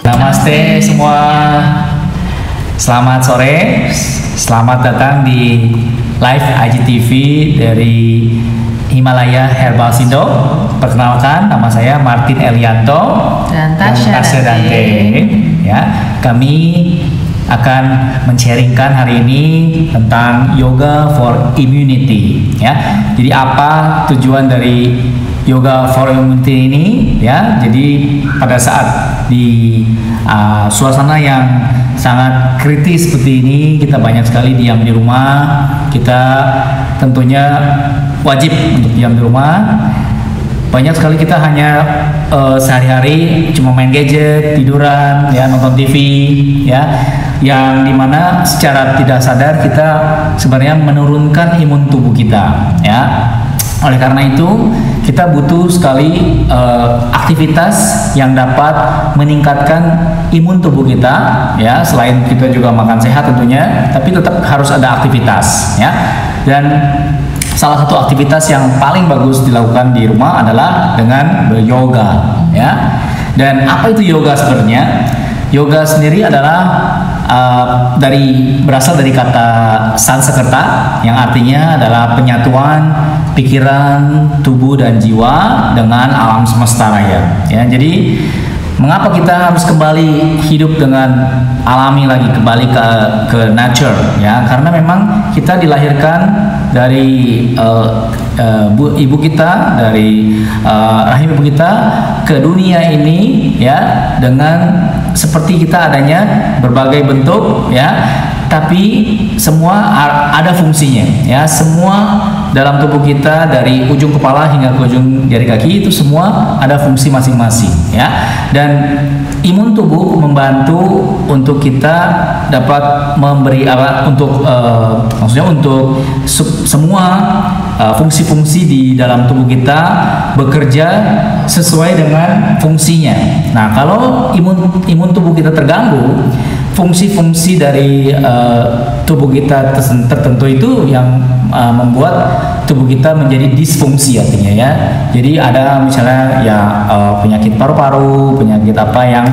Namaste semua. Selamat sore. Selamat datang di live IGTV dari Himalaya Herbal Sindo. Perkenalkan, nama saya Martin Elianto dan Tasya Dante. Ya, kami akan men-sharingkan hari ini tentang yoga for immunity. Ya, jadi apa tujuan dari yoga for immunity ini? Ya, jadi pada saat di suasana yang sangat kritis seperti ini, kita banyak sekali diam di rumah. Kita tentunya wajib untuk diam di rumah. Banyak sekali kita hanya sehari-hari cuma main gadget, tiduran, ya, nonton TV, ya, yang dimana secara tidak sadar kita sebenarnya menurunkan imun tubuh kita, ya. Oleh karena itu kita butuh sekali aktivitas yang dapat meningkatkan imun tubuh kita, ya. Selain kita juga makan sehat tentunya, tapi tetap harus ada aktivitas, ya. Dan salah satu aktivitas yang paling bagus dilakukan di rumah adalah dengan beryoga, ya. Dan apa itu yoga sebenarnya? Yoga sendiri adalah berasal dari kata Sanskerta yang artinya adalah penyatuan pikiran, tubuh dan jiwa dengan alam semesta raya. Ya, jadi mengapa kita harus kembali hidup dengan alami lagi, kembali ke nature, ya? Karena memang kita dilahirkan dari ibu kita, dari rahim ibu kita ke dunia ini, ya, dengan seperti kita adanya berbagai bentuk, ya, tapi semua ada fungsinya, ya. Semua dalam tubuh kita dari ujung kepala hingga ke ujung jari kaki itu semua ada fungsi masing-masing, ya. Dan imun tubuh membantu untuk kita dapat memberi maksudnya untuk semua fungsi-fungsi di dalam tubuh kita bekerja sesuai dengan fungsinya. Nah, kalau imun tubuh kita terganggu, fungsi-fungsi dari tubuh kita tertentu itu yang membuat tubuh kita menjadi disfungsi artinya, ya. Jadi ada misalnya ya penyakit paru-paru, penyakit apa yang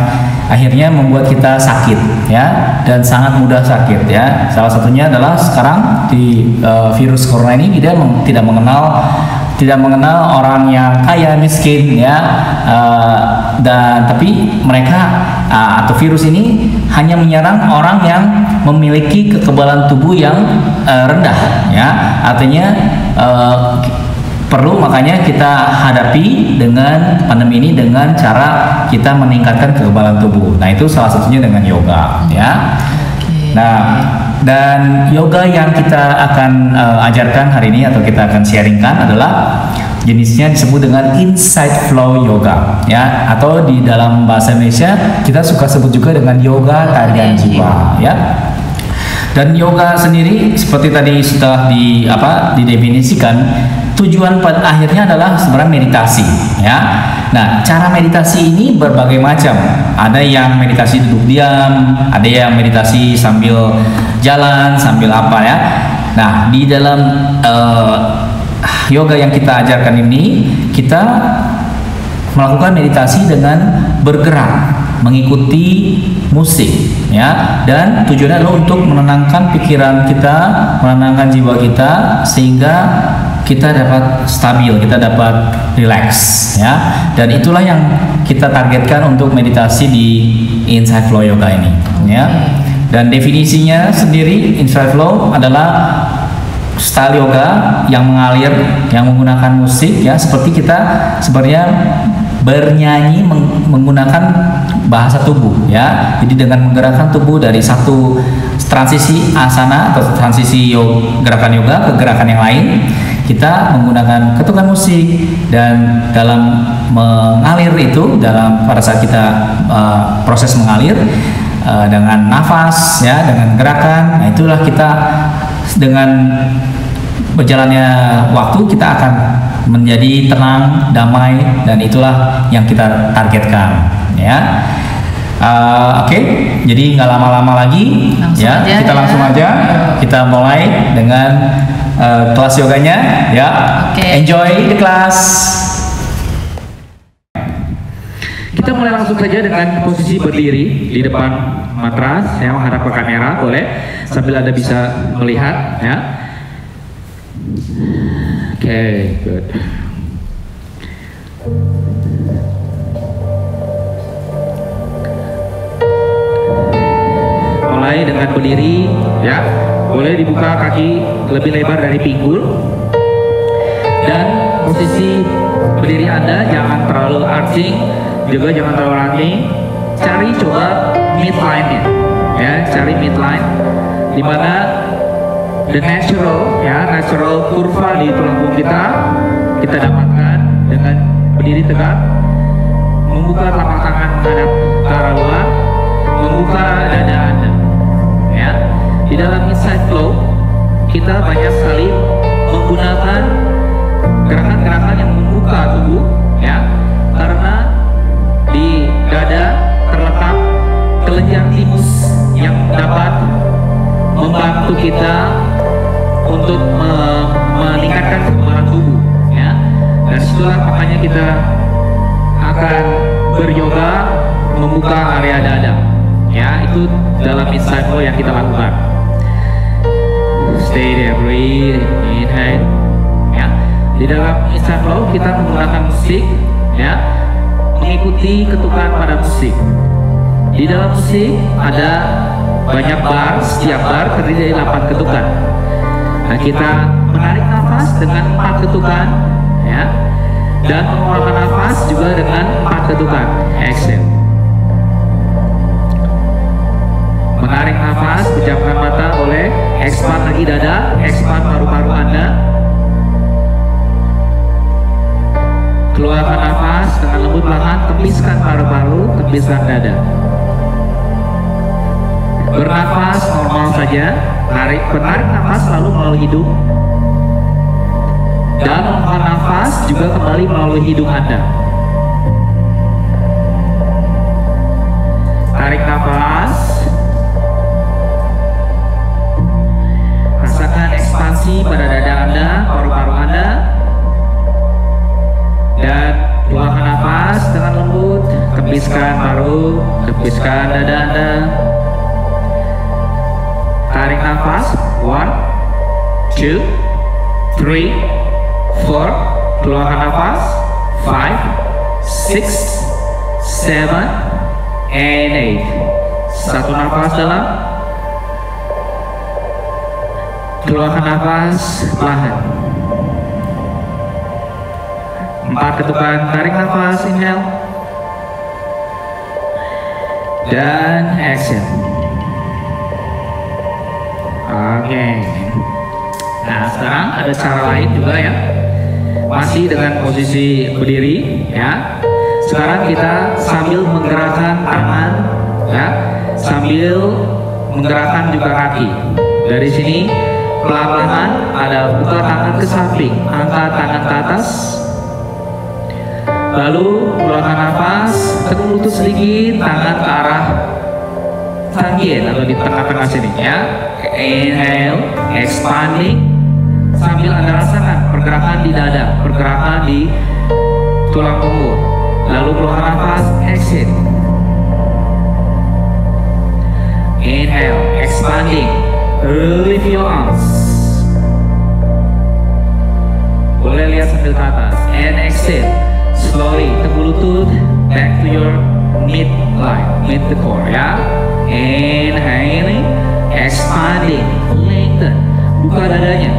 akhirnya membuat kita sakit, ya, dan sangat mudah sakit, ya. Salah satunya adalah sekarang di virus corona ini dia tidak mengenal orang yang kaya miskin, ya, dan tapi mereka atau virus ini hanya menyerang orang yang memiliki kekebalan tubuh yang rendah, ya. Artinya perlu makanya kita hadapi dengan pandemi ini dengan cara kita meningkatkan kekebalan tubuh. Nah, itu salah satunya dengan yoga, ya. Nah, dan yoga yang kita akan ajarkan hari ini atau kita akan sharingkan adalah jenisnya disebut dengan Insight Flow Yoga, ya, atau di dalam bahasa Indonesia kita suka sebut juga dengan yoga tarian jiwa, ya. Dan yoga sendiri seperti tadi sudah didefinisikan, tujuan pada akhirnya adalah sebenarnya meditasi, ya. Nah, cara meditasi ini berbagai macam. Ada yang meditasi duduk diam, ada yang meditasi sambil jalan, sambil apa, ya. Nah, di dalam yoga yang kita ajarkan ini, kita melakukan meditasi dengan bergerak, mengikuti musik, ya, dan tujuannya adalah untuk menenangkan pikiran kita, menenangkan jiwa kita sehingga kita dapat stabil, kita dapat relax, ya. Dan itulah yang kita targetkan untuk meditasi di Insight Flow Yoga ini, ya. Dan definisinya sendiri, Insight Flow adalah style yoga yang mengalir, yang menggunakan musik, ya, seperti kita sebenarnya bernyanyi menggunakan bahasa tubuh, ya. Jadi dengan menggerakkan tubuh dari satu transisi asana atau transisi gerakan yoga ke gerakan yang lain, kita menggunakan ketukan musik, dan dalam mengalir itu, pada saat kita proses mengalir dengan nafas, ya, dengan gerakan, nah itulah kita dengan berjalannya waktu kita akan menjadi tenang, damai, dan itulah yang kita targetkan, ya. Oke, jadi nggak lama-lama lagi, ya, kita langsung aja kita mulai dengan kelas yoganya, ya. Enjoy the class. Kita mulai langsung saja dengan posisi berdiri di depan matras, ya, menghadap ke kamera, boleh, sambil Anda bisa melihat, ya. Oke, good. Mulai dengan berdiri, ya, boleh dibuka kaki lebih lebar dari pinggul, dan posisi berdiri Anda jangan terlalu arching, juga jangan terlalu landing. Cari coba midline-nya, ya, cari midline, dimana the natural, ya, natural kurva di tulang punggung kita dapatkan dengan berdiri tegak, membuka telapak tangan menghadap ke arah luar, membuka dada Anda, ya. Di dalam inside flow kita banyak sekali menggunakan gerakan-gerakan yang membuka tubuh, ya, karena di dada terletak kelenjar timus yang dapat membantu kita untuk meningkatkan kekebalan tubuh, ya. Dan situlah makanya kita akan beryoga membuka area dada, ya. Itu dalam inside flow yang kita lakukan. Stay there, breathe, inhale, ya. Di dalam inside flow kita menggunakan musik, ya, mengikuti ketukan pada musik. Di dalam musik ada banyak bar, setiap bar terdiri dari 8 ketukan. Nah, kita menarik nafas dengan 4 ketukan, ya, dan mengeluarkan nafas juga dengan 4 ketukan. Exhale. Menarik nafas, pejamkan mata, boleh. Expand lagi dada, expand paru-paru Anda. Keluarkan nafas dengan lembut perlahan, tepiskan paru-paru, tepiskan dada. Bernafas normal saja, penarik nafas selalu melalui hidung, dan mengeluarkan nafas juga kembali melalui hidung Anda. Tarik nafas, rasakan ekspansi pada dada Anda, paru-paru Anda, dan keluarkan nafas dengan lembut, tepiskan paru, tepiskan dada Anda. Tarik nafas, 1, 2, 3, 4. Keluarkan nafas, 5, 6, 7, and 8. Satu nafas dalam, keluarkan nafas perlahan. 4 ketukan, tarik nafas, inhale, dan exhale. Oke. Nah, sekarang ada cara lain juga, ya, masih dengan posisi berdiri, ya. Sekarang kita sambil menggerakkan tangan, ya, sambil menggerakkan juga kaki. Dari sini pelan-pelan ada buka tangan ke samping, angkat tangan ke atas, lalu keluarkan nafas, tekuk lutut sedikit, tangan ke arah tangien atau di tengah-tengah sini, ya. Inhale, expanding, sambil Anda rasakan pergerakan di dada, pergerakan di tulang punggung. Lalu keluarkan nafas, exhale. Inhale, expanding, lift your arms. Boleh lihat sambil ke atas. And exhale, slowly, tekuk lutut back to your midline, mid the core, ya. Inhaling, expanding, lengthen, buka dadanya.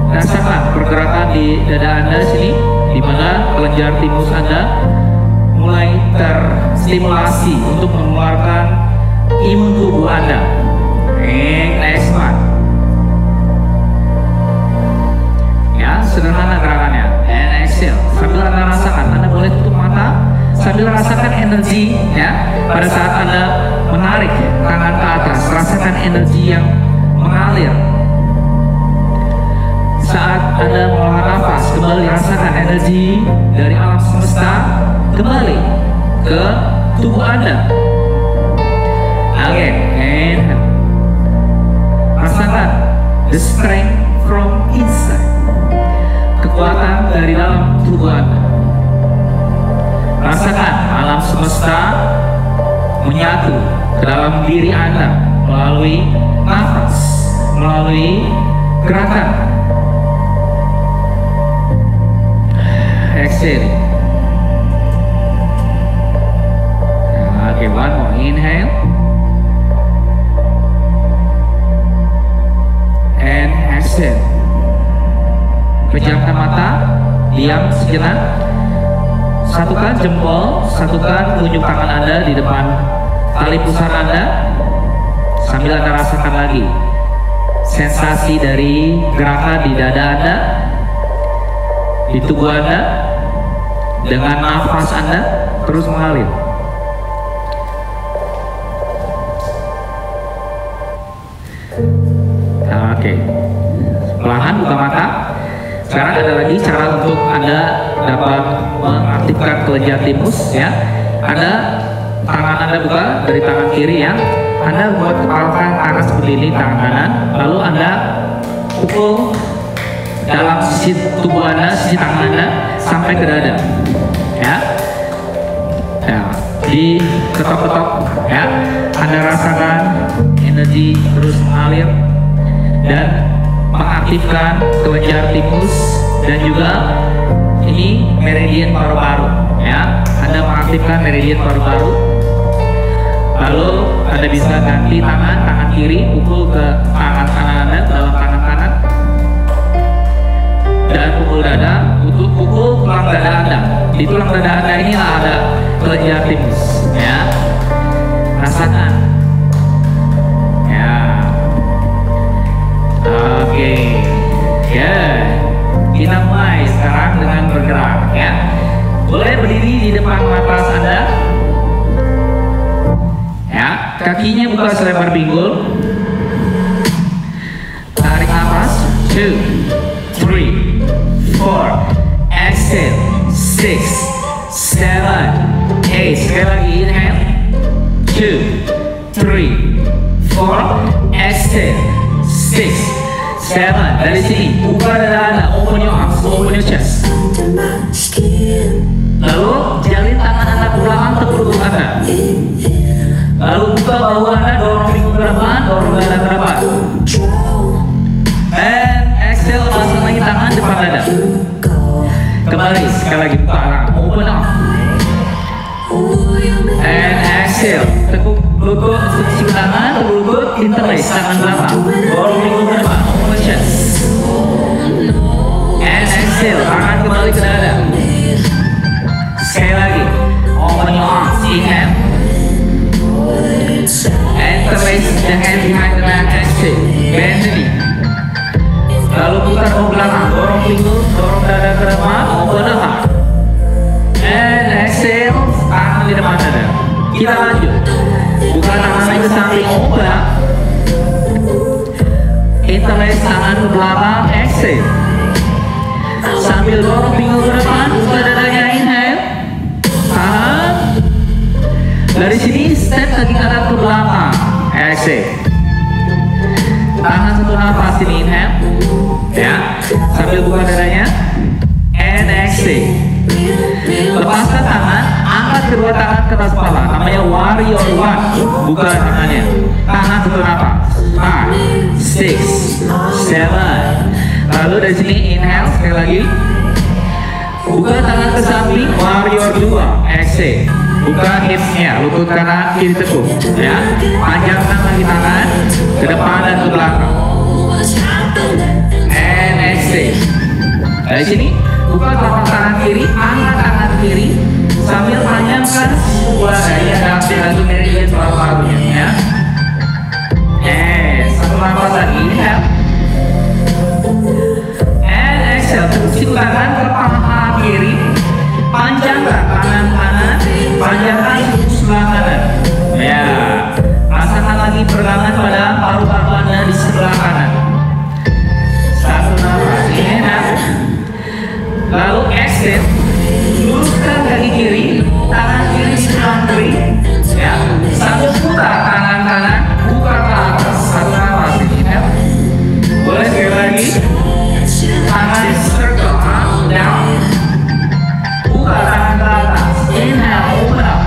Rasakan pergerakan di dada Anda sini, di mana kelenjar timus Anda mulai terstimulasi untuk mengeluarkan imun tubuh Anda. Expand. Ya, sederhana gerakannya. And exhale. Sambil Anda rasakan, Anda boleh tutup mata sambil rasakan energi, ya. Pada saat Anda menarik tangan ke atas, rasakan energi yang mengalir. Saat Anda mengeluarkan nafas, kembali rasakan energi dari alam semesta kembali ke tubuh Anda. Again, and rasakan the strength from inside, kekuatan dari dalam tubuh Anda. Rasakan alam semesta semesta menyatu ke dalam diri Anda melalui nafas, melalui gerakan. Exhale. Okay, one more. Inhale. And exhale. Pejamkan mata, diam sejenak. Satukan jempol, satukan telunjuk tangan Anda di depan tali pusar Anda, sambil Anda rasakan lagi sensasi dari gerakan di dada Anda, di tubuh Anda, dengan nafas Anda terus mengalir. Oke, perlahan buka mata. Sekarang ada lagi cara untuk Anda dapat mengaktifkan kelenjar timus, ya. Tangan Anda buka dari tangan kiri, ya. Anda buat kepalkan tangan seperti ini, tangan kanan. Lalu Anda pukul dalam sisi tubuh Anda, sisi tangan Anda sampai ke dada, ya. Ya, di ketok-ketok, ya. Anda rasakan energi terus mengalir dan mengaktifkan kelenjar timus dan juga ini meridian paru-paru, ya. Anda mengaktifkan meridian paru-paru. Lalu Anda bisa ganti tangan kiri, pukul ke tangan kanan Anda, dalam tangan kanan, dan pukul dada untuk pukul tulang dada Anda. Di tulang dada Anda inilah ada kelenjar timus, ya. Rasakan, ya. Oke, ya. Kita mulai sekarang dengan bergerak, ya. Boleh berdiri di depan mata Anda, ya. Kakinya buka selebar pinggul. Tarik nafas. 2, 3, 4. Exhale. 6, 7, 8. Sekali lagi, inhale. 2, 3, 4. Exhale. 6, 7. Dari sini buka dada Anda, open your arms, open your chest. Lalu jalin tangan Anda ke belakang, tepuk lutut Anda. Lalu buka bahu Anda, dorong pinggul ke depan, dorong dada ke depan. And exhale, pasang lagi tangan depan dada. Kembali, sekali lagi buka arah, open up. And exhale, tekuk lutut, sisi tangan, tekuk lutut, interlace, tangan belakang, dorong pinggul ke depan, open chest. And exhale, tangan kembali ke dada. Sekali lagi, open your arms, inhale. Interlace the hand behind the back, exhale, bend the knee. Lalu putar ke belakang, dorong pinggul, dorong dada ke depan, open the heart. And exhale, tangan di depan dada. Kita lanjut. Buka tangan lagi ke samping, open up. Interlace tangan ke belakang, exhale. Sambil dorong pinggul ke depan, buka dadanya, inhale. Tahan. Dari sini step kaki kanan ke belakang, exhale. Tahan satu nafas, ini inhale, ya. Sambil buka dadanya, and exhale. Lepaskan tangan, angkat kedua tangan ke atas kepala, namanya warrior one. Buka tangannya, tahan satu nafas. 5, 6, 7. Lalu dari sini inhale sekali lagi. Buka tangan ke samping, warrior 2, exhale. Buka hipsnya, lutut kanan kiri tekuk, ya. Panjangkan lagi tangan ke depan dan ke belakang. And exhale. Dari sini buka telapak tangan kiri, angkat tangan kiri sambil panjangkan sebuah daya dalam lagi meridian paru-parunya, ya. Satu nafas lagi, inhale. And exhale. Siku tangan ke paha kiri, panjangkan tangan kanan, panjangkan siku sebelah kanan, ya. Rasakan lagi peregangan pada paru-paru Anda di sebelah kanan. Satu nafas, inhale. Lalu exhale. Luruskan kaki kiri, tangan kiri di sebelah kiri, ya. Sambil putar tangan kanan, buka ke atas. Satu nafas, inhale. Boleh sekali lagi. Tangan circle up, down. Buka tangan ke atas. Inhale, open up.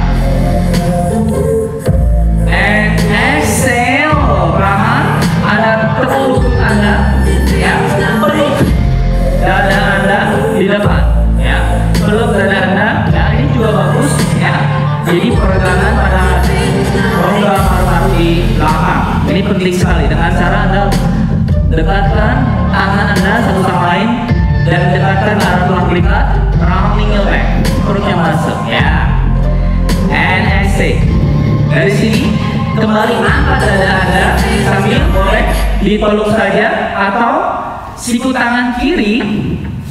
di depan, ya. Peluk dada Anda, ya ini juga bagus, ya. Jadi peregangan pada rongga paru-paru di belakang. Ini penting sekali. Dengan cara Anda dekatkan tangan Anda satu sama lain dan dekatkan arah tulang belikat, rounding your back, perutnya masuk, ya. And exhale. Dari sini kembali angkat dada Anda sambil boleh dipeluk saja atau siku tangan kiri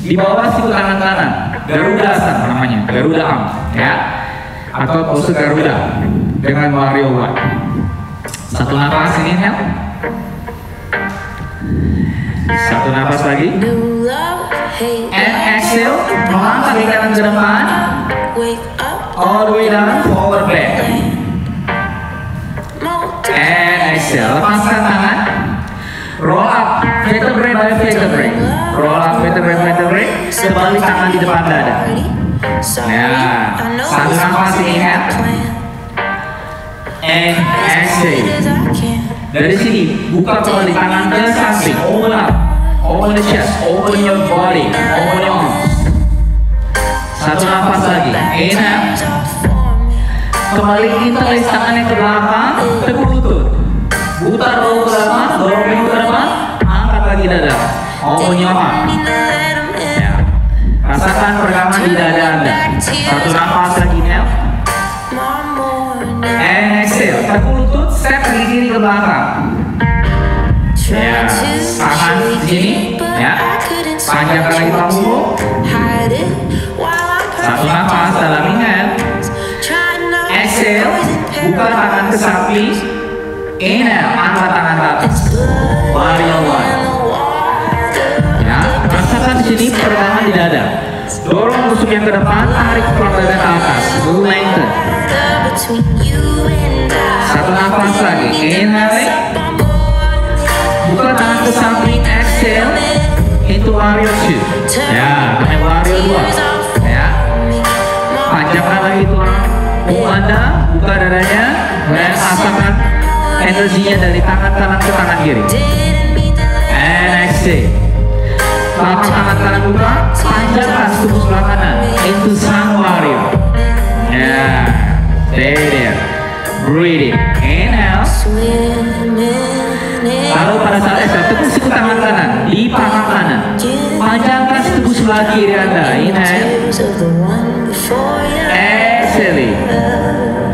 di bawah siku tangan kanan. Garuda Asana namanya, Garuda Arm, ya. Atau pose Garuda dengan Warrior One. Satu nafas ini, ya. Satu nafas lagi. And exhale, mengangkat kaki kanan ke depan, all the way down, forward bend. And exhale, lepaskan tangan. Roll up, vertebrae by vertebrae. Roll up, vertebrae by vertebrae. Kembali tangan di depan dada. Ya, satu nafas ini, ya. And exhale. Dari sini, buka kembali tangan ke samping. Open up, open the chest, open your body, open your arms. Satu nafas lagi. Inhale. Kembali kita list tangannya ke belakang, teguk lutut. Putar bahu ke depan, dorong pintu ke depan, angkat lagi dada. Open your heart. Ya. Rasakan peregangan di dada Anda. Satu nafas lagi, inhale. And exhale. Teguk lutut, step kaki kiri ke belakang. Ya, tangan di sini, ya. Panjangkan lagi tulang punggung. Satu nafas dalam, inhale. Exhale, buka tangan ke samping. Inhale, angkat tangan ke atas. Warrior One. Ya, rasakan di sini peregangan di dada. Dorong tusuk yang ke depan, tarik tulang dada ke atas. Lengthen. Satu nafas lagi. Inhale. Buka tangan ke samping. Exhale. Into Warrior Two. Ya, naik Warrior 2. Ya. Panjangkan lagi tulang punggung Anda, buka dadanya, dan rasakan energinya dari tangan kanan ke tangan kiri. And exhale. Telapak tangan kanan buka, panjangkan tubuh sebelah kanan into Sun Warrior. Ya, stay there. Breathing. Inhale. Lalu pada saat exhale, tepuk siku tangan kanan di paha kanan. Panjangkan tubuh sebelah kiri Anda. Inhale. Exhale.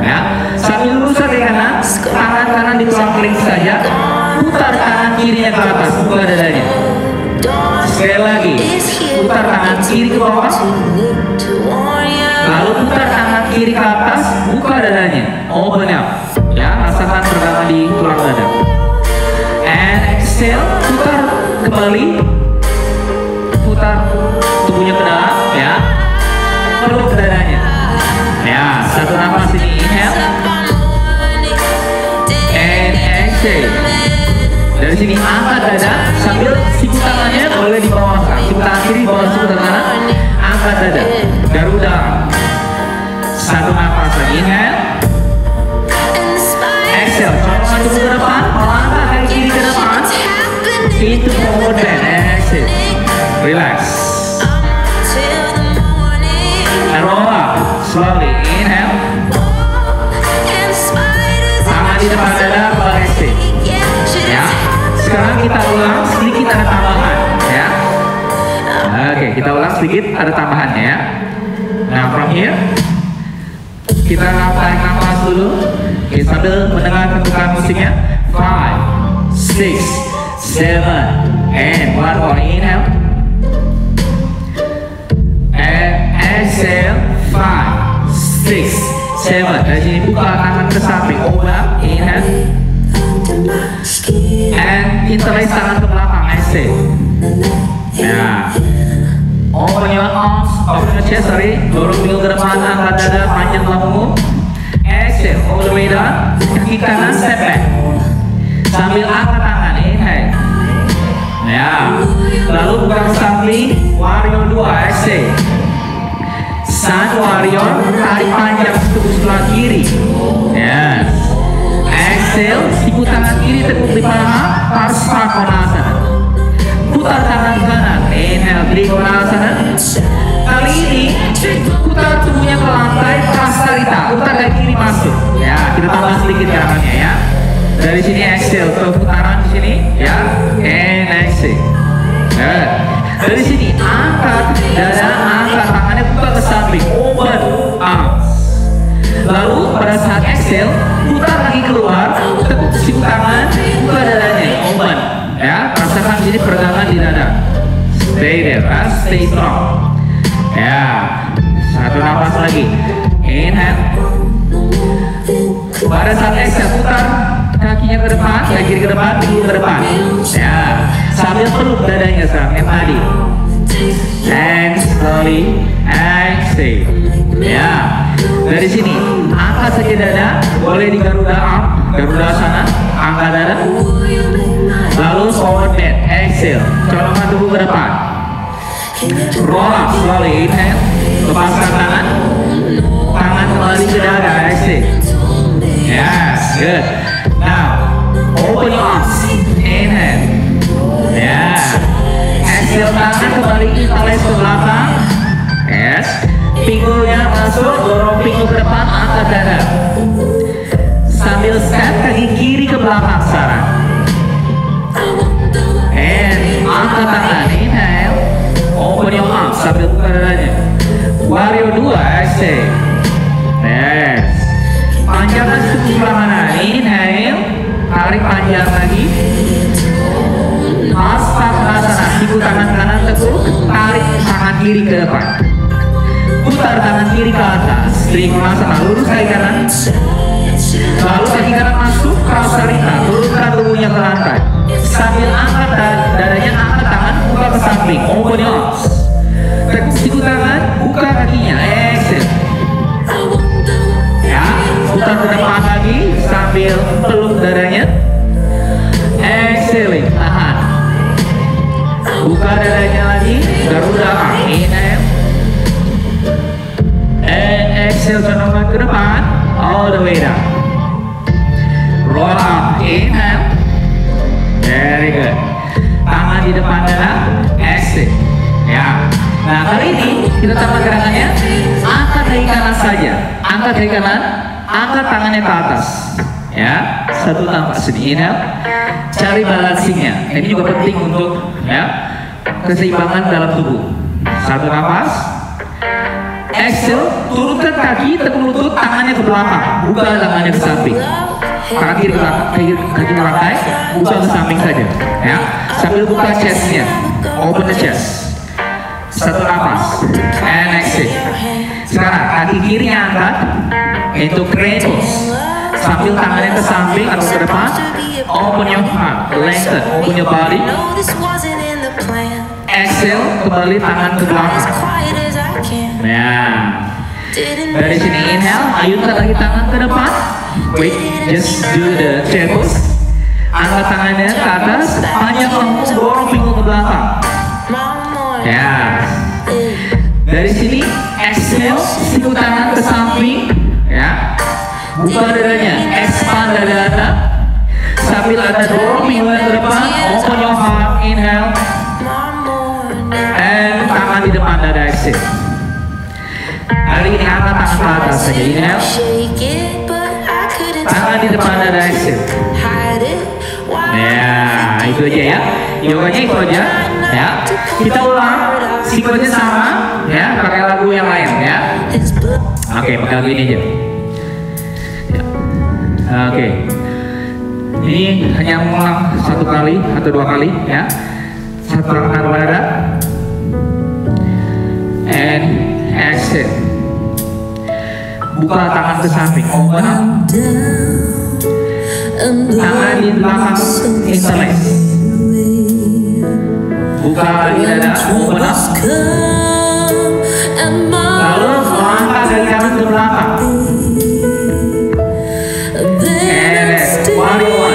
Ya, sambil luruskan kaki kanan, tangan kanan di tulang kelingking saja. Putar tangan kirinya ke atas, buka dadanya. Sekali lagi, putar tangan kiri ke bawah. Lalu putar tangan kiri ke atas, buka dadanya. Open up. Ya, rasakan peregangan di tulang dada. And exhale, putar kembali. Putar tubuhnya ke dalam, ya. Peluk dadanya. Ya, satu nafas ini, inhale. And exhale. Dari sini angkat dada sambil siku tangannya boleh di bawah. Siku tangan kiri bawah siku tangan kanan. Angkat dada. Garuda. Satu nafas lagi, inhale. Exhale. Colongan tubuh ke depan, melangkah kaki kiri ke depan. Into forward bend. And exhale. Relax. And roll up. Slowly. Inhale. Tangan di depan dada, kepala exhale. Ya. Sekarang kita ulang sedikit, ada tambahan, ya. Oke, kita ulang sedikit, ada tambahannya, ya. Nah, from here kita tarik nafas dulu. Oke, sambil mendengar ketukan musiknya. 5, 6, 7, and one more. Inhale. And exhale. 5, 6, 7. Dari sini buka tangan ke samping. Open up. Inhale. And interlace tangan ke belakang. Exhale. Ya. Open your arms, open your chest, sorry. Dorong pinggul ke depan, angkat dada, panjang tulang punggung. Exhale, all the way down. Kaki kanan step back. Sambil angkat tangan. Inhale. Ya. Lalu buka ke samping. Warrior 2. Exhale. Sun Warrior, tarik panjang tubuh sebelah kiri. Yes. Exhale, siku tangan kiri tekuk di paha, Parsvakonasana. putar tangan kanan. Inhale, Trikonasana. Kali ini putar tubuhnya ke lantai, Prasarita. Putar dari kiri masuk. Ya, kita tambah sedikit gerakannya ya. Dari sini exhale ke putaran di sini ya. And exhale. Good. Dari sini angkat dada, angkat tangannya, buka ke samping, open arms. Lalu pada saat exhale, putar lagi keluar, tekuk siku tangan, buka dadanya, open. Ya, rasakan di sini peregangan di dada. Stay there, stay strong. Ya, satu nafas lagi. Inhale. Pada saat exhale, putar kakinya ke depan, kaki kiri ke depan, pinggul ke depan. Ya, sambil peluk dadanya sekarang yang tadi. And slowly exhale. Ya, dari sini angkat saja dada, boleh di Garuda arm, Garuda sana, angkat dada. Lalu forward bend, exhale, colongan tubuh ke depan. Roll up slowly, inhale, lepaskan tangan, tangan kembali ke dada, exhale. Yes, good. Now, open your arms, inhale. Yeah. Exhale, tangan kembali interlace ke belakang. Yes. Pinggulnya masuk, dorong pinggul ke depan, angkat dada. Sambil step kaki kiri ke belakang sekarang. And angkat tangan, inhale. Open your arms sambil buka dadanya. Warrior 2, exhale. Yes. Panjangkan tubuh sebelah kanan, inhale. Tarik panjang lagi. Hastasana, siku tangan kanan tekuk, tarik tangan kiri ke depan. Putar tangan kiri ke atas, Trikonasana, lurus kaki kanan. Lalu kaki kanan masuk, Prasarita, turunkan tubuhnya ke lantai. Sambil angkat dadanya, angkat tangan, buka ke samping, open your arms. Tekuk siku tangan, buka kakinya, exhale. Ya, putar ke depan lagi, sambil peluk dadanya. Exhaling, tahan. Buka dadanya lagi, Garuda arm, inhale. And exhale, condongkan ke depan, all the way down. Roll up, inhale. Very good. Tangan di depan dada, exhale. Ya. Nah, kali ini kita tambah gerakannya. Angkat kaki kanan saja. Angkat kaki kanan, angkat tangannya ke atas. Ya, satu tambah sini, inhale. Cari balancingnya. Ini juga penting untuk ya keseimbangan dalam tubuh. Satu nafas. Exhale, turunkan kaki, tekuk lutut, tangannya ke belakang, buka tangannya ke samping. Kaki ke belakang, kaki ke lantai, buka ke samping saja. Ya, sambil buka chestnya, open the chest. Satu nafas, and exhale. Sekarang kaki kiri angkat, itu crane pose. Sambil tangannya ke samping atau ke depan, open your heart, lengthen, open your body. Exhale, kembali tangan ke belakang. Nah, dari sini inhale, ayunkan lagi tangan ke depan. Wait, just do the chair pose. Angkat tangannya ke atas, panjang lengkung, dorong pinggul ke belakang. Ya. Dari sini exhale, siku tangan ke samping. Ya. Buka dadanya, expand dada. Sambil ada dorong pinggul ke depan, open your heart, inhale. And tangan di depan dada, exhale. Kali ini angkat tangan ke atas saja, inhale. Tangan di depan dada, exhale. Ya, itu aja ya. Yoganya itu aja. Ya, kita ulang. Siklusnya sama. Ya, pakai lagu yang lain ya. Oke, pakai lagu ini aja. Ya. Oke. Ini hanya mengulang satu kali atau dua kali ya. Satu angkat dada. And exhale. Buka tangan ke samping, open up. Tangan di belakang, interlace. Buka lagi dada, open up. Lalu melangkah dari kanan ke belakang. And warrior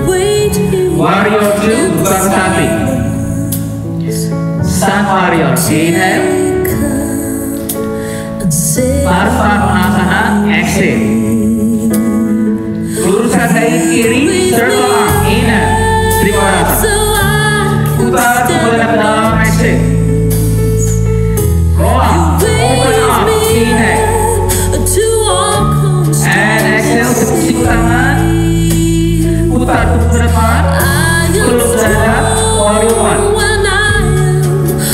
1. Warrior 2, buka ke samping. Sun warrior, inhale. Parvanasana, exhale. Luruskan kaki kiri, circle arm, inhale. Trikonasana. putar tubuh ke depan, peluk dada, warrior one.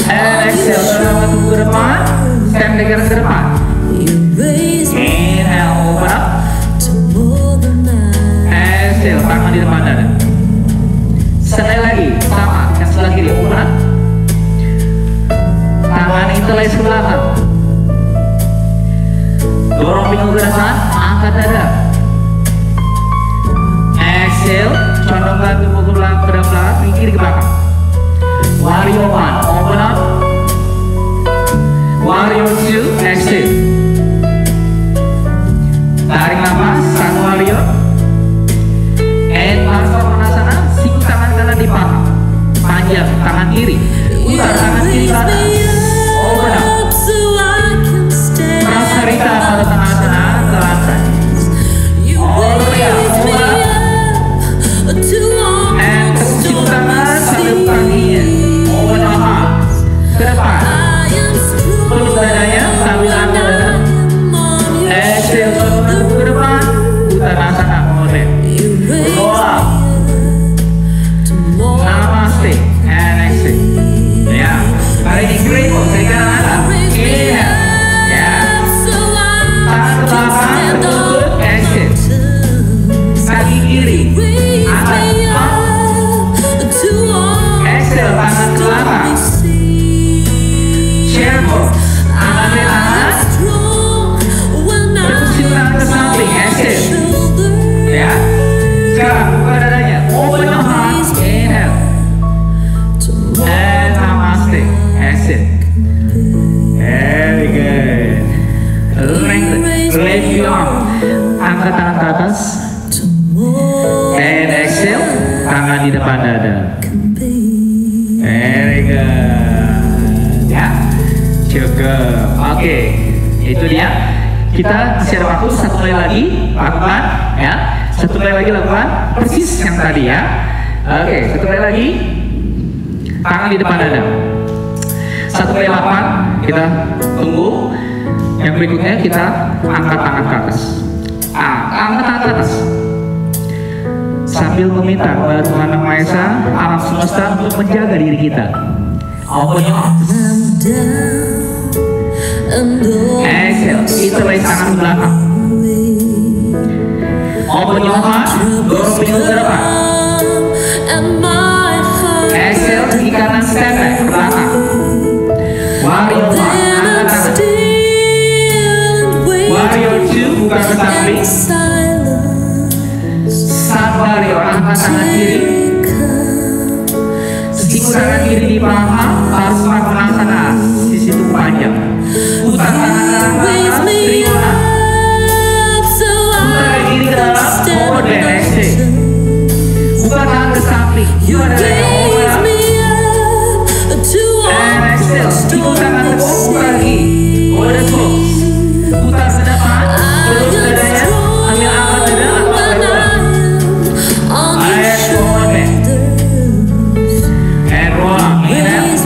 And exhale, turun tubuh ke depan, stand legar ke depan. Inhale, open up. Exhale, tangan di depan dada. Sekali lagi, sama, yang sebelah kiri, open up. Tangan interlace ke belakang. Dorong pinggul ke depan, angkat dada. Exhale, condongkan tubuh ke belakang, ke belakang, kiri ke belakang. Warrior one, open up. Warrior two, exhale. Tarik nafas, satu warrior. And Parsvakonasana, siku tangan kanan di paha. Panjang, tangan kiri. Putar tangan kiri ke atas. Open up. Prasarita pada tangan kanan ke lantai. All the way up, open up. And siku tangan sambil kakinya. Open up, ke depan. Peluk dadanya sambil angkat dada. Exhale, ke depan. Uttanasana, kemudian. Roll up. Namaste. And exhale. Ya, kali ini grateful. Saya kanan atas. Inhale. Ya. Tangan ke belakang, tertutup. Exhale. Kaki kiri. Angkat. Exhale, tangan ke belakang. Chair pose. Angkat tangan. Berkucing tangan ke samping. Exhale. Ya. Sekarang buka dadanya. Open your heart. Inhale. And namaste. Exhale. Very good. Lengthen. Lift your arm. Angkat tangan ke atas. And exhale. Tangan di depan dada. Very good. Ya. Cukup. Oke. Itu dia. Kita masih ada waktu, satu kali lagi lakukan, ya. Satu kali lagi lakukan persis yang tadi, ya. Oke, satu kali lagi. Tangan di depan dada. Satu kali lakukan, kita tunggu. Yang berikutnya kita angkat tangan ke atas. Angkat tangan ke atas. Sambil meminta kepada Tuhan Yang Maha Esa, alam semesta untuk menjaga diri kita. Open your arms. Exhale, interlace tangan ke belakang. Open your heart, dorong pinggul ke depan. Exhale, kaki kanan stand back ke belakang. Warrior one, angkat tangan. Warrior two, buka ke samping. Sun warrior, angkat tangan kiri. Siku tangan kiri di paha, Parsvakonasana, sisi tubuh panjang. Putar tangan kanan ke atas, terima. Putar ke kiri ke dalam, kemudian exhale. Buka tangan ke samping, dua dadanya open up. And exhale, siku tangan ke bawah, buka lagi. Golden pose. Putar ke depan, peluk dadanya, ambil angkat dada, angkat dada. And forward back. And roll up, inhale.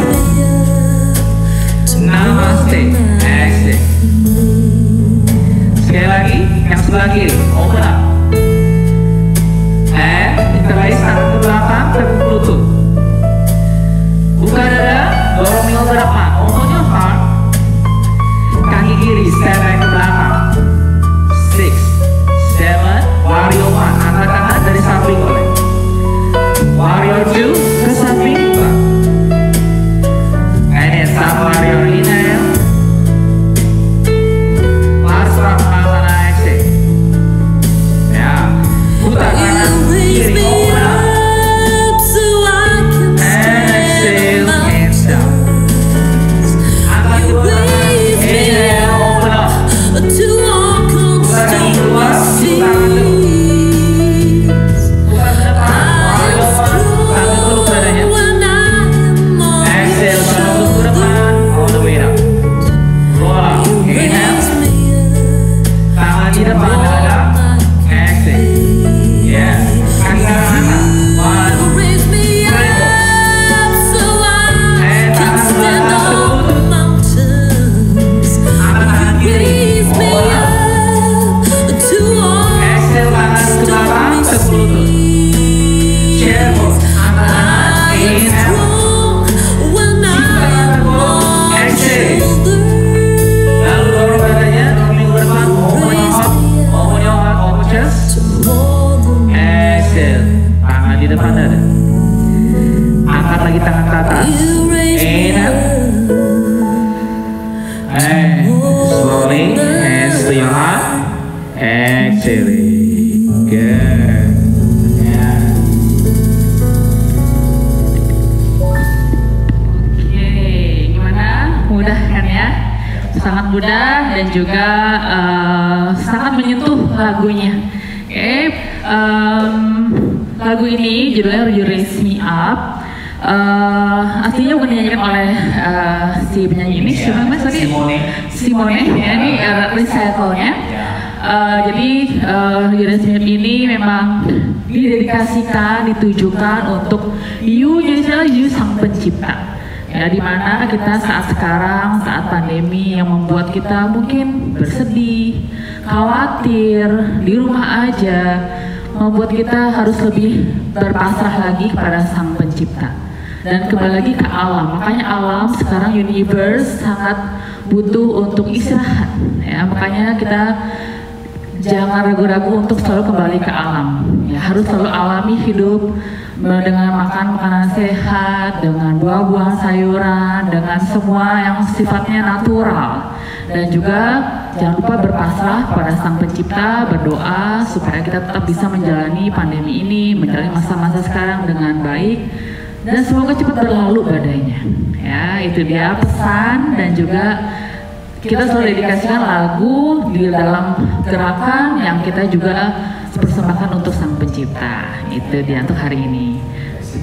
Namaste. Exhale. Sekali lagi, yang sebelah kiri, open up. And interlace tangan ke belakang, tekuk lutut. Buka dada, dorong pinggul ke depan. Open your heart. Kaki kiri, stand back ke belakang. 6, 7, warrior one. Angkat tangan dari samping oleh. Warrior two, ke samping buka. And then some warrior inhale. Parsvakonasana exhale. And slowly, hands to your heart. Exhaling. Good. Oke, gimana? Mudah kan ya? Sangat mudah dan juga sangat menyentuh lagunya. Oke, lagu ini judulnya You Raise Me Up. Aslinya bukan dinyanyikan oleh si penyanyi ini, siapa namanya tadi? Simone. Ya, ini recycle-nya. Jadi You Raise Me Up ini memang didedikasikan, ditujukan untuk you, jadi you sang pencipta. Ya, dimana kita saat sekarang, saat pandemi yang membuat kita mungkin bersedih, khawatir, di rumah aja, membuat kita harus lebih berpasrah lagi kepada sang pencipta dan kembali lagi ke alam. Makanya alam sekarang, universe sangat butuh untuk istirahat. Ya, makanya kita jangan ragu-ragu untuk selalu kembali ke alam. Ya, harus selalu alami hidup dengan makan makanan sehat, dengan buah-buahan, sayuran, dengan semua yang sifatnya natural. Dan juga jangan lupa berpasrah pada sang pencipta, berdoa supaya kita tetap bisa menjalani pandemi ini, menjalani masa-masa sekarang dengan baik, dan semoga cepat berlalu badainya. Ya, itu dia pesan. Dan juga kita selalu dedikasikan lagu di dalam gerakan yang kita juga persembahkan untuk sang pencipta. Itu dia untuk hari ini.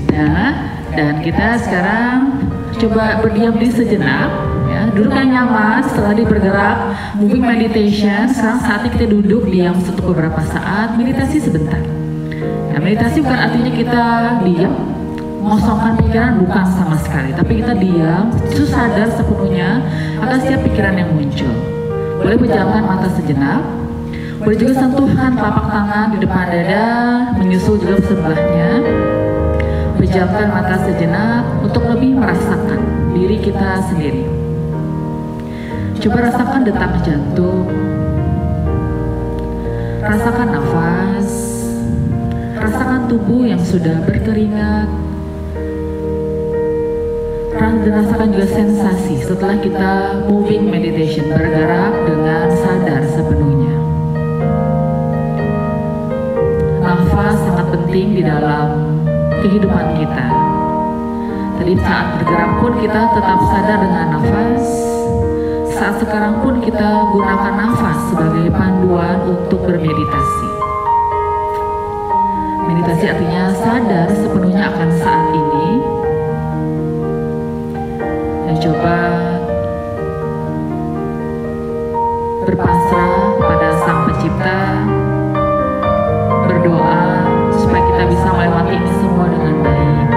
Nah, dan kita sekarang coba berdiam diri sejenak, ya, duduk yang nyaman setelah bergerak, moving meditation. Sekarang saatnya kita duduk diam untuk beberapa saat, meditasi sebentar. Nah, meditasi bukan artinya kita diam, mengosongkan pikiran, bukan sama sekali, tapi kita diam, sadar sepenuhnya akan setiap pikiran yang muncul. Boleh pejamkan mata sejenak, boleh juga sentuhkan telapak tangan di depan dada, menyusul juga sebelahnya. Pejamkan mata sejenak untuk lebih merasakan diri kita sendiri. Coba rasakan detak jantung, rasakan nafas, rasakan tubuh yang sudah berkeringat, dan rasakan juga sensasi setelah kita moving meditation, bergerak dengan sadar sepenuhnya. Nafas sangat penting di dalam kehidupan kita. Tadi saat bergerak pun kita tetap sadar dengan nafas. Saat sekarang pun kita gunakan nafas sebagai panduan untuk bermeditasi. Meditasi artinya sadar sepenuhnya akan saat ini. Dan coba berpasrah pada sang pencipta, berdoa supaya kita bisa melewati ini semua dengan baik,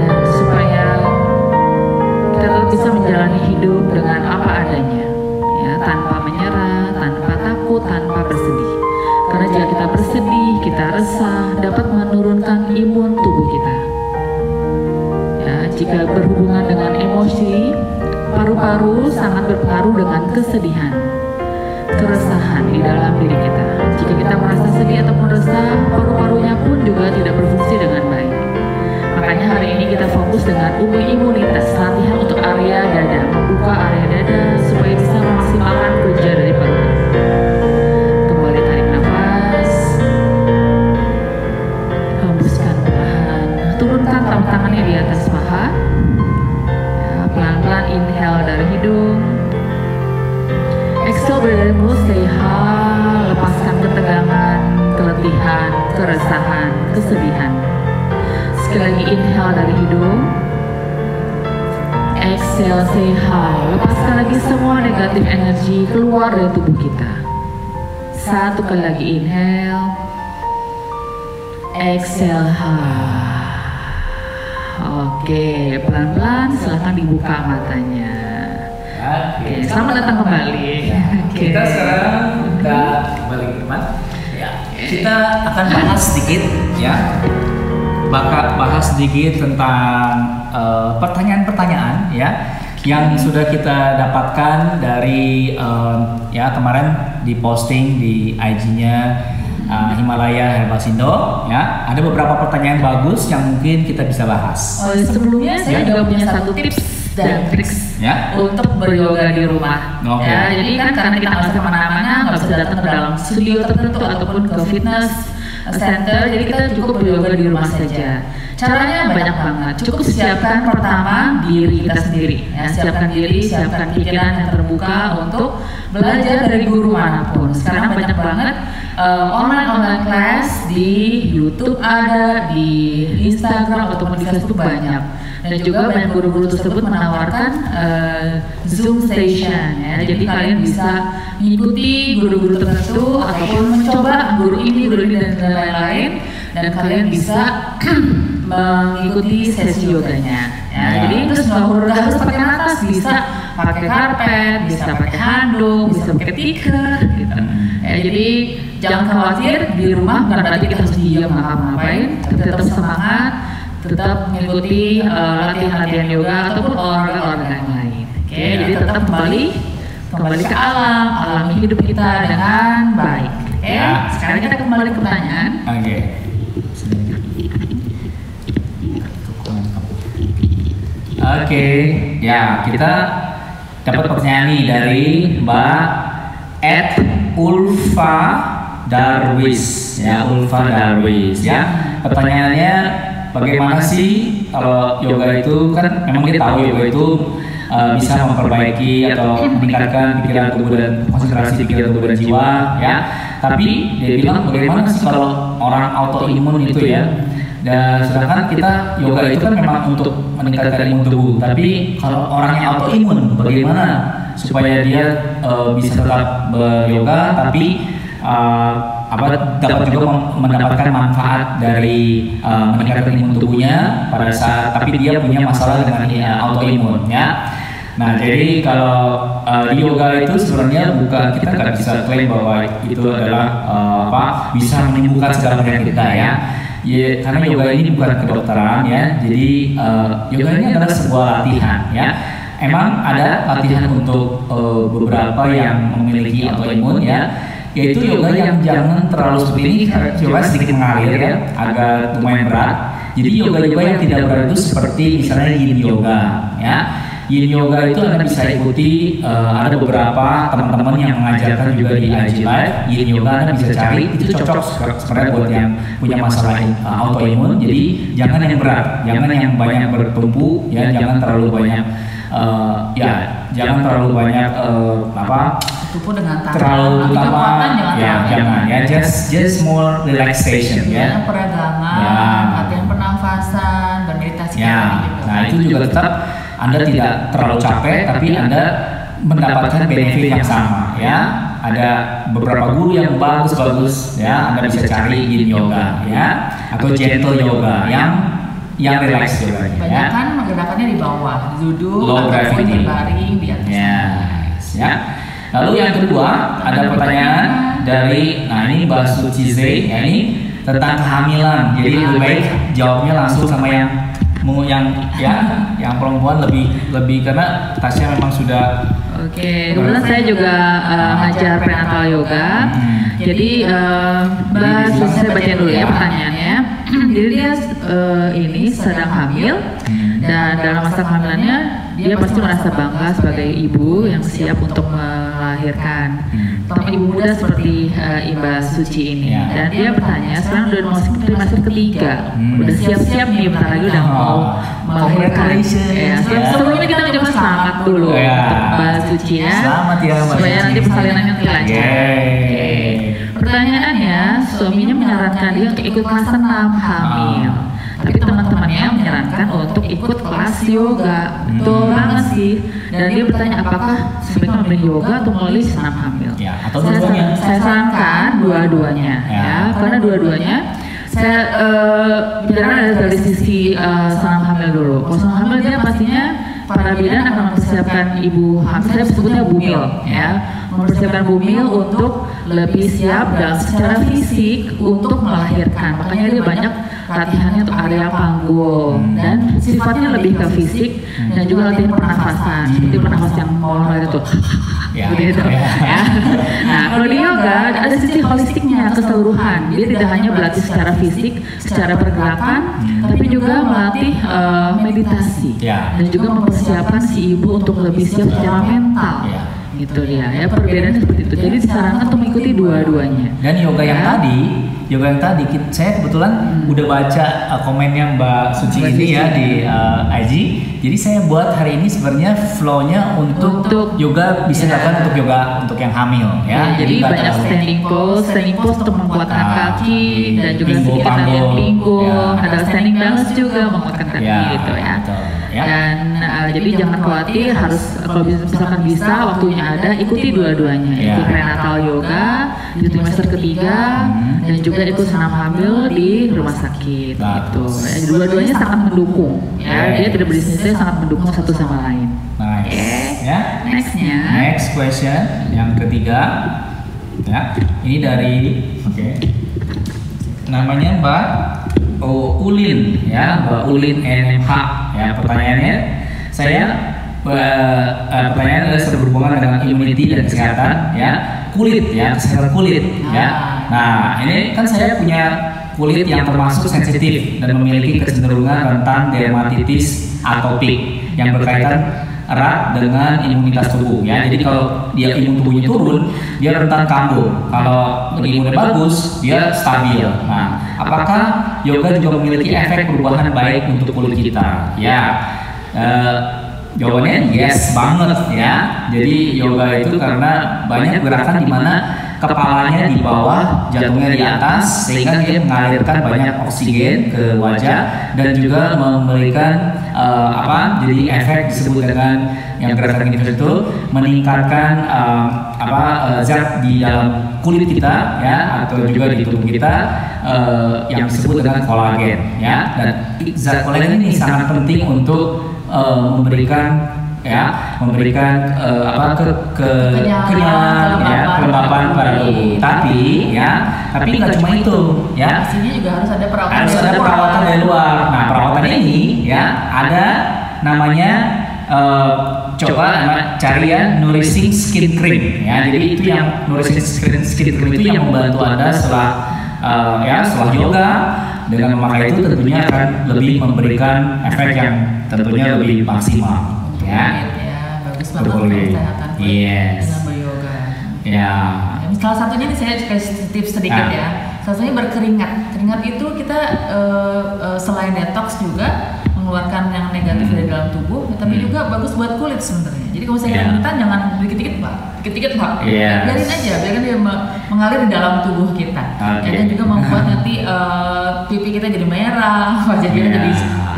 dan supaya kita tetap bisa menjalani hidup dengan apa adanya, ya, tanpa menyerah, tanpa takut, tanpa bersedih. Karena jika kita bersedih, kita resah, dapat menurunkan imun tubuh kita. Ya, jika berhubungan dengan emosi, paru-paru sangat berpengaruh dengan kesedihan, keresahan di dalam diri kita. Jika kita merasa sedih ataupun resah, paru-parunya pun juga tidak berfungsi dengan baik. Makanya hari ini kita fokus dengan imunitas, latihan untuk area dada, membuka area dada supaya bisa memaksimalkan kerja dari paru-paru. Kembali tarik nafas, hembuskan perlahan, turunkan telapak tangannya di atas paha. Ya, pelan-pelan inhale dari hidung. Exhale dari mulut, stay high, lepaskan ketegangan, keletihan, keresahan, kesedihan. Sekali lagi inhale dari hidung. Exhale, stay high, lepaskan lagi semua negatif energi keluar dari tubuh kita. Satu kali lagi inhale. Exhale high. Oke, pelan-pelan silahkan dibuka matanya. Oke, selamat datang kembali. Kita sekarang udah kembali ke teman. Ya, kita akan bahas sedikit, ya, bahas sedikit tentang pertanyaan-pertanyaan, ya, yang sudah kita dapatkan dari ya kemarin di posting di IG-nya Himalaya Herbasindo, ya. Ada beberapa pertanyaan bagus yang mungkin kita bisa bahas. Sebelumnya saya juga punya satu tips dan triks Ya. untuk beryoga di rumah. Oke. Ya, jadi kan karena kita nggak bisa kemana-mana, nggak bisa datang ke dalam studio tertentu ataupun ke fitness center, jadi kita cukup beryoga di rumah saja. Caranya banyak banget. Cukup siapkan pertama diri kita sendiri. Ya, siapkan diri, siapkan pikiran yang terbuka untuk belajar dari guru manapun. Sekarang banyak banget online class di YouTube ada, di Instagram ataupun di Facebook banyak. Dan juga banyak guru-guru tersebut menawarkan Zoom station. Ya, jadi kalian bisa mengikuti guru-guru tertentu ataupun mencoba guru ini dan lain-lain, dan kalian bisa mengikuti sesi yoganya. Ya, jadi terus nggak harus pakai atas, bisa pakai karpet, bisa pakai handuk, bisa pakai tikar, gitu. Ya, jadi jangan khawatir di rumah, bukan berarti kita harus diam nggak ngapa-ngapain, tapi tetap semangat, tetap mengikuti latihan-latihan yoga ataupun olahraga yang lain. Oke, jadi tetap kembali ke alam, alami hidup kita dengan baik. Oke, sekarang kita kembali ke pertanyaan. Oke. Oke, ya kita dapat pertanyaan nih dari Mbak Ulfa Darwis, ya Ulfa Darwis, ya. Pertanyaannya, bagaimana sih kalau yoga itu, kan memang kita tahu yoga itu bisa memperbaiki atau meningkatkan pikiran, tubuh dan konsentrasi pikiran, tubuh dan jiwa, ya. Tapi dia bilang bagaimana sih kalau orang autoimun itu ya? Dan sedangkan kita yoga itu kan memang untuk meningkatkan imun tubuh, tapi kalau orang yang autoimun bagaimana supaya dia bisa tetap beryoga tapi dapat juga mendapatkan manfaat dari meningkatkan imun tubuhnya pada saat tapi dia punya masalah dengan autoimun, ya. Nah, jadi kalau di yoga itu sebenarnya bukan, kita nggak bisa klaim bahwa itu adalah bisa menyembuhkan segala penyakit kita, ya. Ya, karena yoga ini bukan kedokteran, ya. Jadi yoga ini adalah sebuah latihan, ya. Emang ada latihan untuk beberapa yang memiliki autoimun, ya. Yaitu yoga yang jangan terlalu seperti ini, coba sedikit mengalir, ya, agak lumayan berat. Jadi yoga yang tidak berat itu seperti misalnya yin yoga, ya. Yin yoga itu Anda bisa ikuti, ada beberapa teman-teman yang mengajarkan juga di IG Live. Yin yoga Anda bisa cari, itu cocok sebenarnya buat yang punya masalah autoimun. Jadi jangan yang berat, jangan yang banyak bertumpu, ya, jangan terlalu banyak, jangan terlalu banyak Tubuh dengan tangan, terlalu utama, jangan, ya, just more relaxation, ya. Peragangan, latihan pernafasan, bermeditasi, ya. Nah, itu juga tetap Anda tidak terlalu capek, tapi Anda mendapatkan benefit yang sama, ya. Ada beberapa guru yang bagus-bagus, ya. Anda bisa cari yin yoga, ya, atau gentle yoga yang relax yoga, ya. Banyak kan menggunakannya di bawah, duduk Low ataupun gravity. di baring di atas. Ya. Lalu yang kedua, ada pertanyaan dari, nah ini Mbak Sucize, ya, ini tentang kehamilan. Jadi lebih baik jawabnya langsung sama yang perempuan lebih karena Tasya memang sudah. Oke, kebetulan saya juga ngajar prenatal yoga. Jadi Mbak, saya baca dulu ya pertanyaannya. Jadi dia ini sedang hamil, dan dalam masa kehamilannya dia pasti merasa bangga sebagai ibu yang siap untuk melahirkan. Terutama ibu muda seperti Mbak Suci ini. Dan dia bertanya, sekarang udah masuk trimester ketiga, udah siap-siap nih, bentar lagi udah mau melahirkan. Ya, sebelumnya kita ucapkan selamat dulu untuk Mbak Suci, ya. Selamat ya, Mbak supaya Suci. nanti persalinannya nanti lancar. Pertanyaannya, suaminya menyarankan dia untuk ikut kelas senam hamil. Tapi teman-temannya menyarankan untuk ikut kelas yoga. Betul banget sih. Dan dia bertanya apakah sebaiknya memilih yoga atau melalui senam hamil. Ya, atau dua-duanya. Saya sarankan dua-duanya, ya. Karena dua-duanya saya bicara dari sisi senam hamil dulu. Kalau senam hamil dia pastinya para bidan akan mempersiapkan ibu hamil, saya sebutnya bumil, ya, mempersiapkan bumil untuk lebih siap dan secara fisik untuk melahirkan. Makanya dia banyak latihannya untuk area panggung dan sifatnya lebih ke fisik dan juga latihan pernafasan seperti pernafasan yang mau itu begitu ya. Nah kalau di yoga ada sisi holistiknya keseluruhan, jadi tidak hanya berlatih secara fisik, secara pergerakan, tapi juga melatih meditasi dan juga mempersiapkan si ibu untuk lebih siap secara mental. Gitu dia ya, perbedaannya seperti itu. Jadi disarankan untuk mengikuti dua-duanya. Dan yoga yang tadi saya kebetulan udah baca komennya Mbak Suci ini ya di IG. Jadi saya buat hari ini sebenarnya flow-nya untuk yoga bisa dilakukan untuk yoga untuk yang hamil ya. Jadi banyak standing pose untuk menguatkan kaki dan juga sedikit latihan pinggul. Ada standing balance juga menguatkan kaki gitu ya. Dan jadi jangan khawatir, harus kalau misalkan bisa waktunya ada, ikuti dua-duanya. Ikut prenatal yoga di trimester ketiga dan juga ikut senam hamil di rumah sakit gitu. Dua-duanya sangat mendukung ya. Dia tidak berdiskusi, sangat mendukung satu sama lain. Nice. Ya. Next question yang ketiga. Ya. Ini dari namanya Mbak Ulin ya, Mbak Ulin NMH ya. Pertanyaannya pertanyaan adalah berhubungan dengan immunity dan kesehatan ya, kulit ya, kesehatan kulit ya. Nah ini kan saya punya kulit yang termasuk sensitif dan memiliki kecenderungan rentan dermatitis atopik yang berkaitan erat dengan imunitas tubuh ya. Jadi kalau dia imun tubuhnya turun, dia rentan kambuh. Kalau imunnya bagus, dia stabil. Nah, apakah yoga juga memiliki efek perubahan baik untuk kulit kita? Ya, jawabannya yes banget ya. Jadi yoga itu karena banyak gerakan di mana kepalanya di bawah, jantungnya di atas, sehingga dia mengalirkan banyak oksigen ke wajah dan juga memberikan jadi efek disebut dengan yang gerakan itu meningkatkan zat di dalam kulit kita ya, atau juga di tubuh kita yang disebut dengan kolagen ya. Dan zat kolagen ini sangat penting untuk memberikan kenyang ya, kelembapan pada tubuh. Tapi nggak cuma itu ya. Pastinya juga harus ada perawatan dari luar. Nah, perawatan ini ya ada namanya coba cari ya nourishing skin cream ya. Jadi itu yang nourishing skin cream itu yang membantu Anda setelah yoga. Dengan memakai itu tentunya akan lebih memberikan efek yang tentunya lebih maksimal. Ya, bagus banget untuk kesehatan dengan beryoga. Salah satunya nih saya kasih tips sedikit ya. Salah satunya berkeringat. Keringat itu kita selain detox juga mengeluarkan yang negatif dari dalam tubuh, tapi juga bagus buat kulit sebenarnya. Jadi kalau saya keringetan jangan dikit-dikit Pak. Biarin aja, biarkan dia mengalir di dalam tubuh kita. Dan juga membuat nanti pipi kita jadi merah, wajah kita jadi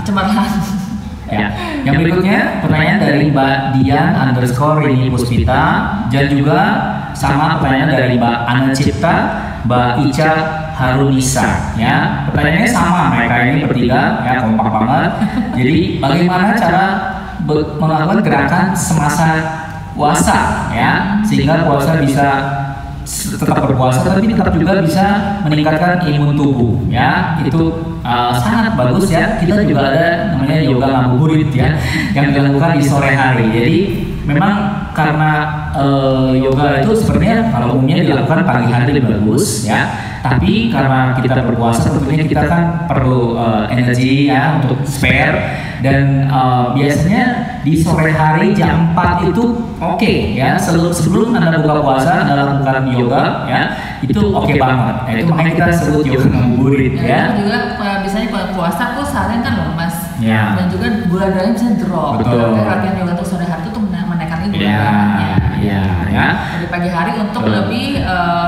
cemerlang. Ya. Yang berikutnya pertanyaan dari Mbak Dian_Rini Puspita dan juga sama pertanyaan dari Mbak Ana Cipta, Mbak Ica Harunisa ya. Pertanyaannya sama, mereka ini bertiga ya, kompak banget. Jadi bagaimana cara melakukan gerakan semasa puasa ya, sehingga puasa bisa tetap berpuasa tapi tetap juga bisa meningkatkan imun tubuh ya. Itu sangat bagus ya. Kita juga ada namanya yoga ngabuburit ya, yang dilakukan di sore hari. Jadi memang karena yoga itu sebenarnya kalau umumnya dilakukan pagi hari lebih bagus ya. Tapi karena kita berpuasa tentunya kita kan perlu energi ya untuk spare. Dan biasanya di sore hari jam 4 itu oke ya, sebelum Anda buka puasa Anda lakukan yoga ya, itu oke banget. Itu makanya kita sebut yoga ngabuburit ya. Juga biasanya kalau puasa tuh seharian kan lemas dan juga gula darahnya bisa drop. Betul. Latihan yoga untuk sore hari itu menaikkan gula darahnya. Di pagi hari untuk lebih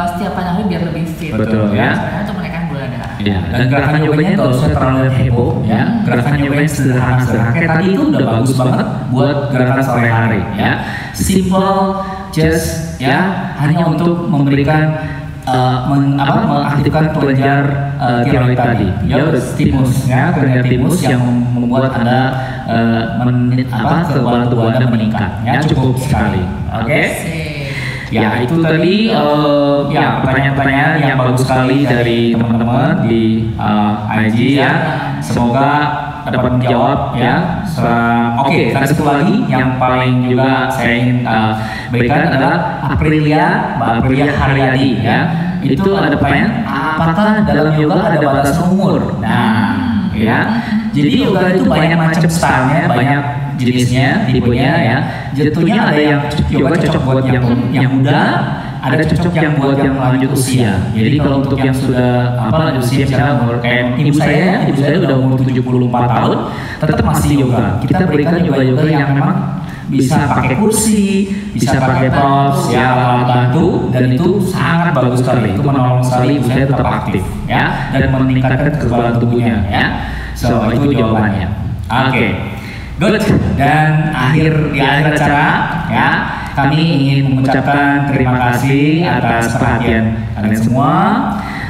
setiap pagi hari biar lebih fit. Betul ya. Untuk menaikkan gula darah. Dan gerakan yoganya nggak usah terlalu heboh ya. Gerakan yoganya sederhana. Kayak tadi itu udah bagus banget buat gerakan sore hari ya. Simple, just ya, hanya untuk memberikan mengaktifkan kelenjar tiroid tadi. Ya, stimulus ya, kelenjar timus yang membuat Anda kekebalan tubuh Anda meningkat. Ya, cukup sekali. Oke. Ya itu tadi ya pertanyaan-pertanyaan yang bagus sekali dari teman-teman di IG ya. Semoga dapat menjawab ya. Oke, ada satu lagi yang paling juga saya ingin berikan adalah Mbak Aprilia Haryadi ya. Itu ada pertanyaan, apakah dalam yoga ada batas umur? Nah, ya. Jadi yoga itu banyak macam stylenya, banyak jenisnya, tipenya ya. Jatuhnya ada yang yoga cocok buat yang muda, ada cocok yang buat yang lanjut usia. Jadi kalau untuk yang sudah lanjut usia, misalnya umur kayak ibu saya udah umur 74 tahun, tetap masih yoga. Kita berikan yoga yang memang bisa pakai kursi, bisa pakai props, ya alat bantu, dan itu sangat bagus sekali. Itu menolong sekali ibu saya tetap aktif, ya, dan meningkatkan kekebalan tubuhnya, ya. So itu jawabannya. Oke, good. Dan di akhir acara, ya, kami ingin mengucapkan terima kasih atas perhatian kalian semua.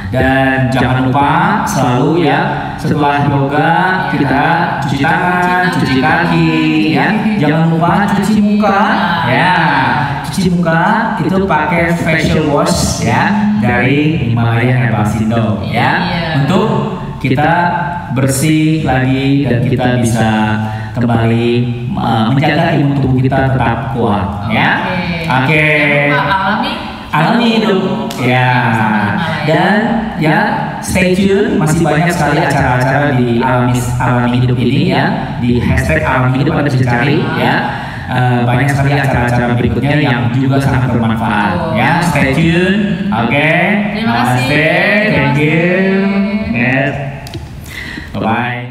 Dan jangan lupa selalu ya, setelah yoga kita cuci tangan, cuci kaki ya. Jangan lupa cuci muka ya. Cuci muka itu pakai facial wash ya dari Himalayan Herbal Sindo ya. Untuk kita bersih lagi dan kita bisa kembali menjaga imun tubuh kita tetap kuat ya. Oke. Alami hidup ya. Dan ya stay tune, masih banyak sekali acara-acara di alami hidup ini ya. Di hashtag alami hidup Anda bisa cari ya. Banyak sekali acara-acara berikutnya yang juga sangat bermanfaat ya. Stay tune. Oke. Terima kasih. Thank you. Yes. Bye bye.